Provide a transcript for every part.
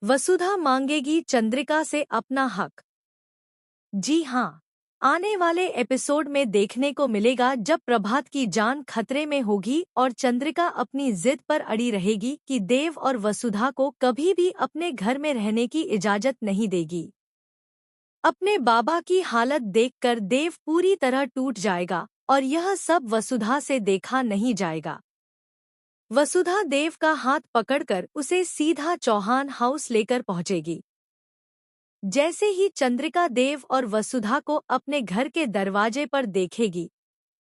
वसुधा मांगेगी चंद्रिका से अपना हक। जी हाँ, आने वाले एपिसोड में देखने को मिलेगा जब प्रभात की जान खतरे में होगी और चंद्रिका अपनी जिद पर अड़ी रहेगी कि देव और वसुधा को कभी भी अपने घर में रहने की इजाजत नहीं देगी। अपने बाबा की हालत देखकर देव पूरी तरह टूट जाएगा और यह सब वसुधा से देखा नहीं जाएगा। वसुधा देव का हाथ पकड़कर उसे सीधा चौहान हाउस लेकर पहुंचेगी। जैसे ही चंद्रिका देव और वसुधा को अपने घर के दरवाजे पर देखेगी,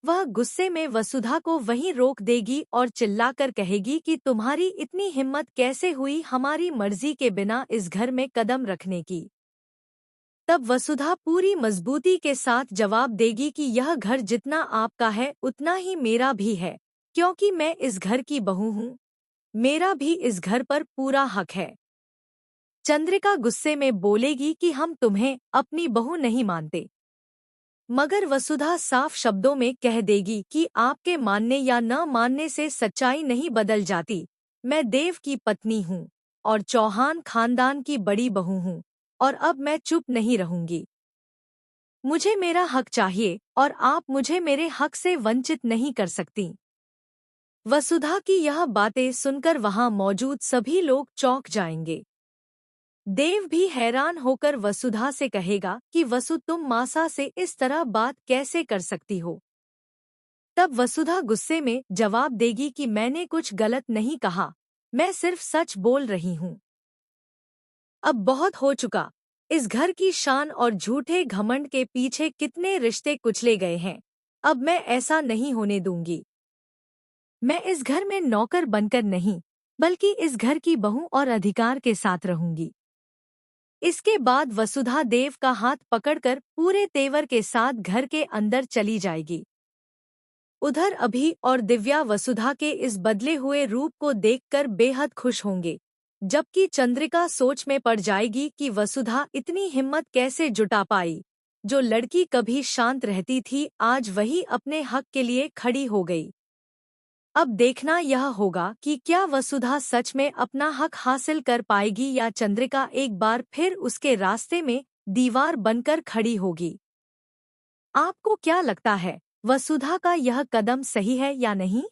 वह गुस्से में वसुधा को वहीं रोक देगी और चिल्लाकर कहेगी कि तुम्हारी इतनी हिम्मत कैसे हुई हमारी मर्जी के बिना इस घर में कदम रखने की। तब वसुधा पूरी मजबूती के साथ जवाब देगी कि यह घर जितना आपका है उतना ही मेरा भी है, क्योंकि मैं इस घर की बहू हूँ। मेरा भी इस घर पर पूरा हक है। चंद्रिका गुस्से में बोलेगी कि हम तुम्हें अपनी बहू नहीं मानते। मगर वसुधा साफ शब्दों में कह देगी कि आपके मानने या न मानने से सच्चाई नहीं बदल जाती। मैं देव की पत्नी हूँ और चौहान खानदान की बड़ी बहू हूँ और अब मैं चुप नहीं रहूंगी। मुझे मेरा हक चाहिए और आप मुझे मेरे हक से वंचित नहीं कर सकती। वसुधा की यह बातें सुनकर वहां मौजूद सभी लोग चौंक जाएंगे। देव भी हैरान होकर वसुधा से कहेगा कि वसु तुम मासा से इस तरह बात कैसे कर सकती हो। तब वसुधा गुस्से में जवाब देगी कि मैंने कुछ गलत नहीं कहा, मैं सिर्फ सच बोल रही हूँ। अब बहुत हो चुका। इस घर की शान और झूठे घमंड के पीछे कितने रिश्ते कुचले गए हैं। अब मैं ऐसा नहीं होने दूंगी। मैं इस घर में नौकर बनकर नहीं, बल्कि इस घर की बहू और अधिकार के साथ रहूंगी। इसके बाद वसुधा देव का हाथ पकड़कर पूरे तेवर के साथ घर के अंदर चली जाएगी। उधर अभि और दिव्या वसुधा के इस बदले हुए रूप को देखकर बेहद खुश होंगे, जबकि चंद्रिका सोच में पड़ जाएगी कि वसुधा इतनी हिम्मत कैसे जुटा पाई। जो लड़की कभी शांत रहती थी आज वही अपने हक के लिए खड़ी हो गई। अब देखना यह होगा कि क्या वसुधा सच में अपना हक हासिल कर पाएगी या चंद्रिका एक बार फिर उसके रास्ते में दीवार बनकर खड़ी होगी। आपको क्या लगता है, वसुधा का यह कदम सही है या नहीं?